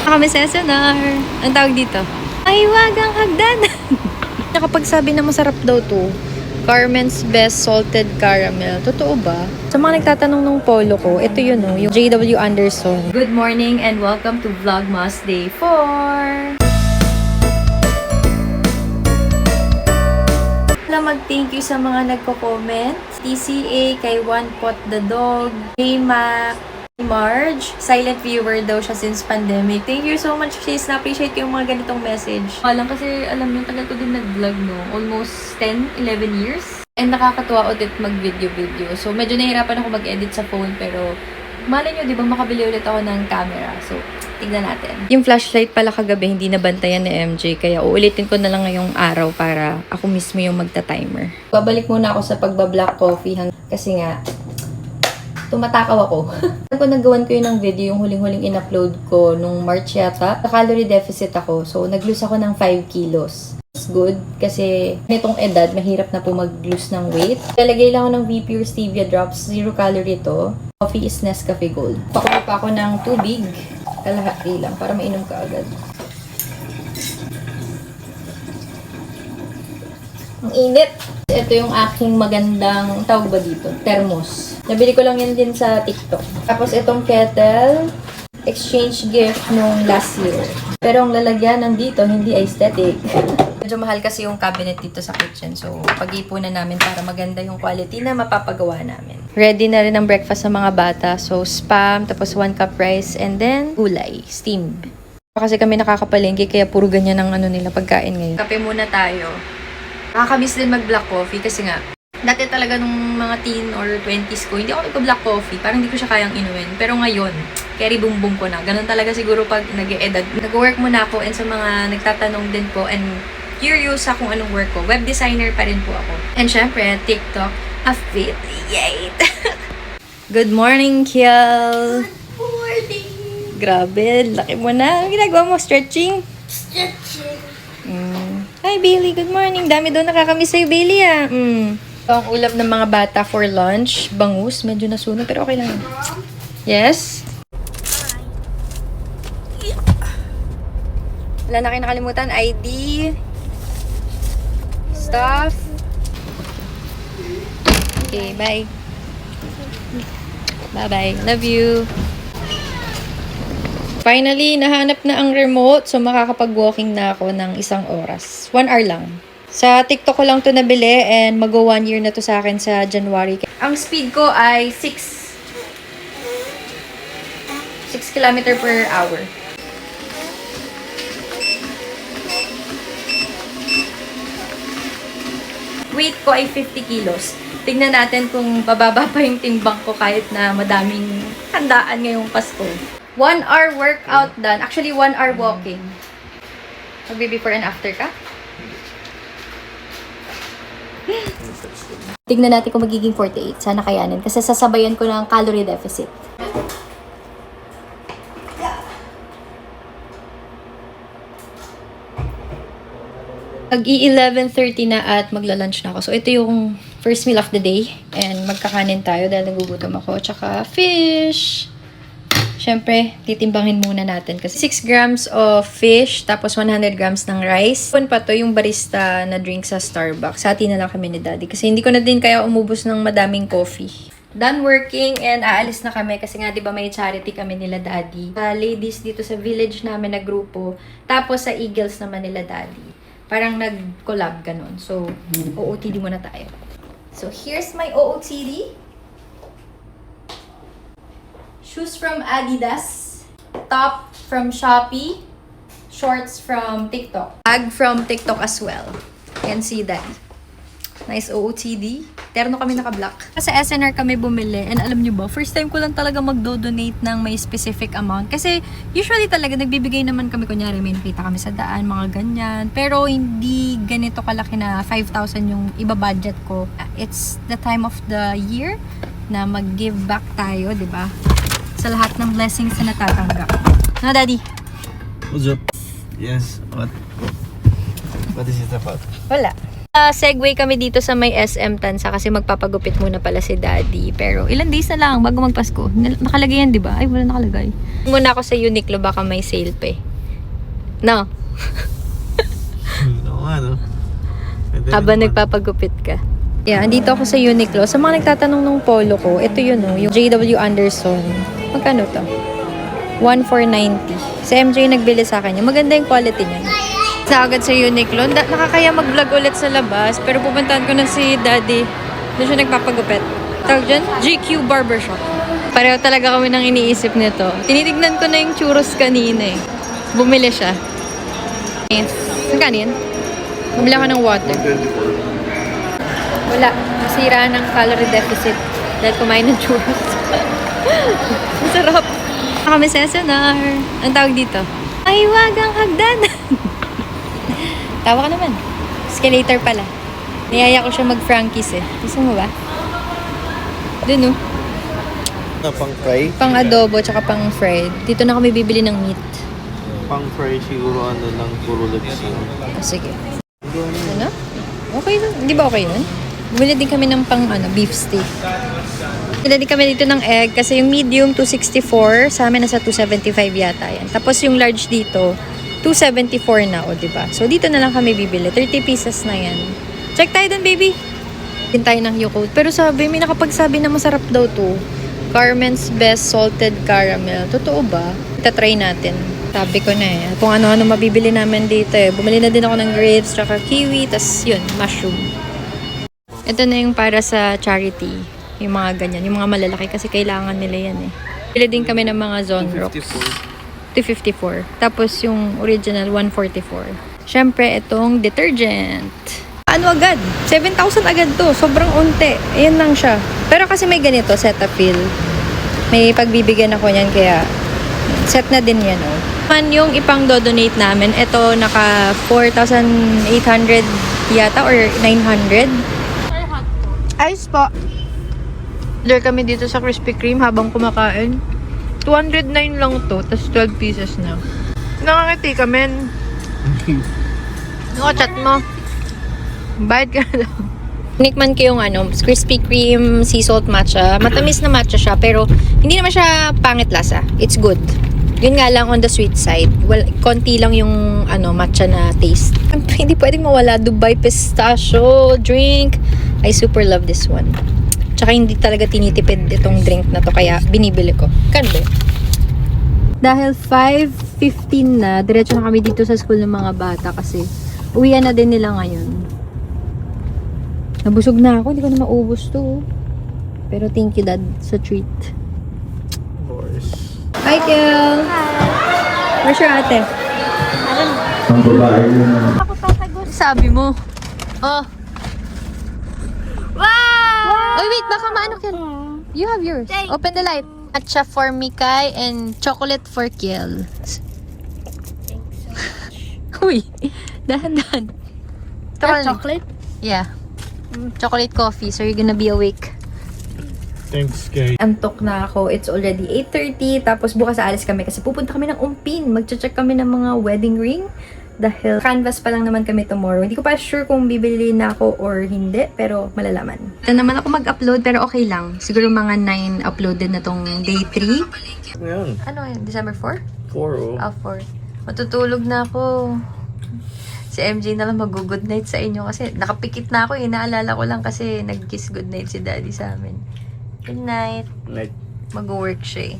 Kami sa SNR. Ang tawag dito? Ay, wagang hagdan. Nakapagsabi na masarap daw to. Carmen's Best Salted Caramel. Totoo ba? Sa mga nagtatanong ng polo ko, ito yun o, yung JW Anderson. Good morning and welcome to Vlogmas Day 4! Mag-thank you sa mga nagko-comment. TCA, kay One Pot the Dog, J-Mac, Marge. Silent viewer daw siya since pandemic. Thank you so much, sis. Na-appreciate ko yung mga ganitong message. Alam kasi, alam nyo, tagal ko din nag-vlog, no? Almost 10, 11 years. And nakakatuwa ulit mag-video-video. So, medyo nahirapan ako mag-edit sa phone, pero malay nyo, di ba, makabili ulit ako ng camera. So, tignan natin. Yung flashlight pala kagabi, hindi nabantayan ni MJ. Kaya uulitin ko na lang ngayong araw para ako mismo yung magta-timer. Babalik muna ako sa pagba-black coffee. Kasi nga, tumatakaw ako. Kung nagawan ko yun ng video, yung huling-huling in-upload ko nung March yata, calorie deficit ako. So, nag-lose ako ng 5 kilos. It's good kasi nitong edad, mahirap na po mag-lose ng weight. Lalagay lang ako ng V-Pure Stevia Drops. 0 calorie to. Coffee is Nescafe Gold. Pakuha pa ako ng tubig. Kalahati lang para mainom ka agad. Ang init! Ito yung aking magandang, tawag ba dito? Thermos. Nabili ko lang yan din sa TikTok. Tapos itong kettle, exchange gift nung last year. Pero ang lalagyan nandito, hindi aesthetic. Medyo mahal kasi yung cabinet dito sa kitchen. So, pag-ipunan namin para maganda yung quality na mapapagawa namin. Ready na rin ang breakfast sa mga bata. So, spam, tapos 1 cup rice, and then gulay, steamed. Kasi kami nakakapalengke, kaya puro ganyan ang nila pagkain ngayon. Kape muna tayo. Nakakamiss din mag-black coffee kasi nga, dati talaga nung mga teen or 20s ko, hindi ako nagpa-black coffee. Parang hindi ko siya kayang inumin. Pero ngayon, carry boom boom ko na. Ganun talaga siguro pag nag-e-edad. Nag-work muna ako and sa mga nagtatanong din po and curious sa kung anong work ko. Web designer pa rin po ako. And syempre, TikTok affiliate. Good morning, Kiel. Good morning. Grabe, laki mo na. Ang ginagawa mo, stretching? Stretching. Hi, Bailey. Good morning. Dami daw nakakamiss sa'yo, Bailey, ah. Ito ang ulam ng mga bata for lunch. Bangus. Medyo nasunog, pero okay lang. Yes? Wala na kayo nakalimutan. ID. Stuff. Okay, bye. Bye-bye. Love you. Finally, nahanap na ang remote. So, makakapag-walking na ako ng 1 oras. 1 hour lang. Sa TikTok ko lang to nabili and mag-go 1 year na to sa akin sa January. Ang speed ko ay 6 km per hour. Weight ko ay 50 kilos. Tignan natin kung bababa pa yung timbang ko kahit na madaming handaan ngayong Pasko. 1 hour workout done. Actually, 1 hour walking. Mag-before and after ka? Tignan natin kung magiging 48. Sana kayanin. Kasi sasabayan ko ng calorie deficit. Mag-11:30 na at magla-lunch na ako. So, ito yung first meal of the day. And magkakanin tayo dahil nagugutom ako. Tsaka fish. Siyempre, titimbangin muna natin. Kasi 6 grams of fish, tapos 100 grams ng rice. Pun pa to yung barista na drink sa Starbucks. Hati na lang kami ni Daddy. Kasi hindi ko na din kaya umubos ng madaming coffee. Done working and aalis na kami. Kasi nga, di ba may charity kami nila Daddy. Ladies dito sa village namin na grupo. Tapos sa Eagles naman nila Daddy. Parang nag-collab ganun. So, OOTD muna tayo. So, here's my OOTD. Shoes from Adidas. Top from Shopee. Shorts from TikTok. Bag from TikTok as well. You can see that. Nice OOTD. Terno kami naka-black. Sa SNR kami bumili. And alam nyo ba, first time ko lang talaga mag-donate ng may specific amount. Kasi usually talaga nagbibigay naman kami. Kunyari may nakita kami sa daan, mga ganyan. Pero hindi ganito kalaki na 5,000 yung iba-budget ko. It's the time of the year na mag-give back tayo, di ba? Sa lahat ng blessings na natatanggap. No, Daddy? What's up? Yes, what is it about? Wala. Segue kami dito sa may SM Tansa kasi magpapagupit muna pala si Daddy. Pero ilan days na lang bago magpasko. Nakalagay yan, di ba? Ay, wala nakalagay. Muna ako sa Uniqlo, baka may sale pa eh. No? Oo nga, no? Pwede Habang naman. nagpapagupit ka. Yeah, andito ako sa Uniqlo. Sa mga nagtatanong ng polo ko, ito yun oh, yung JW Anderson. Magkano to? 1,490. Si MJ nagbili sa akin. Maganda yung quality niya. Sa agad sa Uniqlo. Nakakaya mag-vlog ulit sa labas. Pero pupuntahan ko na si Daddy. Doon siya nagpapagupit. Tawag dyan? GQ Barbershop. Pareho talaga kami nang iniisip nito. Tinitignan ko na yung churros kanina eh. Bumili siya. Saan kanin? Bumili ako ng water. Wala. Masira ng calorie deficit dahil kumain ng churros. Masarap. Kami sa SNR. Ang tawag dito? Ay, wagang hagdan. Tawa ka naman. Escalator pala. Niyaya ko siya mag-Frankies eh. Gusto mo ba? Dun oh. Pang fry? Pang adobo tsaka pang fried. Dito na kami bibili ng meat. Pang fry siguro ano lang, puro lagsin. Oh, sige. Ano? Okay na. Hindi ba okay yun? Bumili din kami ng pang beef steak. Bumili din kami dito ng egg kasi yung medium 264, sa amin nasa 275 yata yan. Tapos yung large dito, 274 na o, diba? So dito na lang kami bibili. 30 pieces na yan. Check tayo dun, baby. Din tayo ng Yakult. Pero sabi, may nakapagsabi na masarap daw to. Carmen's Best Salted Caramel. Totoo ba? Itatry natin. Sabi ko na eh. Kung ano-ano mabibili namin dito eh. Bumili na din ako ng grapes, tsaka kiwi, tas yun, mushroom. Ito na yung para sa charity. Yung mga ganyan. Yung mga malalaki kasi kailangan nila yan eh. Bili din kami ng mga Zone Rocks. 254. Tapos yung original, 144. Siyempre, itong detergent. Ano agad? 7,000 agad to. Sobrang unti. Ayan lang siya. Pero kasi may ganito, Cetaphil. May pagbibigyan ako niyan kaya set na din yan, oh. Man yung ipang do-donate namin, ito naka 4,800 yata or 900. Ice po. Order kami dito sa Krispy Kreme habang kumakain. 209 lang to, tas 12 pieces na. Nakangiti ka, men. Ano chat mo? Bayad ka na daw. Tikman ko yung Krispy Kreme sea salt matcha. Matamis na matcha siya, pero hindi naman siya pangit lasa. It's good. Yun nga lang on the sweet side. Well, konti lang yung matcha na taste. Hindi pwedeng mawala. Dubai pistachio drink. I super love this one. Tsaka hindi talaga tinitipid itong drink na to, kaya binibili ko. Kano ba? Dahil 5:15 na, diretso na kami dito sa school ng mga bata kasi uwian na din nila ngayon. Nabusog na ako, hindi ko na maubos to. Pero thank you, Dad, sa treat. Of course. Hi, Kel! Where's your ate? Ang babae yun. Sabi mo. Oh. Wow! Oy, wait, baka maano, Kel. You have yours. Open the light. Matcha for Mikay and chocolate for Kiel. Uy, dahan-dahan. Chocolate? Yeah. Chocolate coffee, so you're gonna be awake. Thanks, guys. Antok na ako. It's already 8:30. Tapos bukas aalis kami kasi pupunta kami ng Umpin. Magche-check kami ng mga wedding ring. Dahil canvas pa lang naman kami tomorrow. Hindi ko pa sure kung bibili na ako or hindi. Pero malalaman. Ito naman ako mag-upload pero okay lang. Siguro mga 9 uploaded na tong day 3. Ano yun? Ano yun? December 4? 4, oh. 4. Matutulog na ako. Si MJ na lang mag-good night sa inyo kasi nakapikit na ako eh. Naalala ko lang kasi nag-kiss good night si Daddy sa amin. Good night. Night. Mag-work siya eh.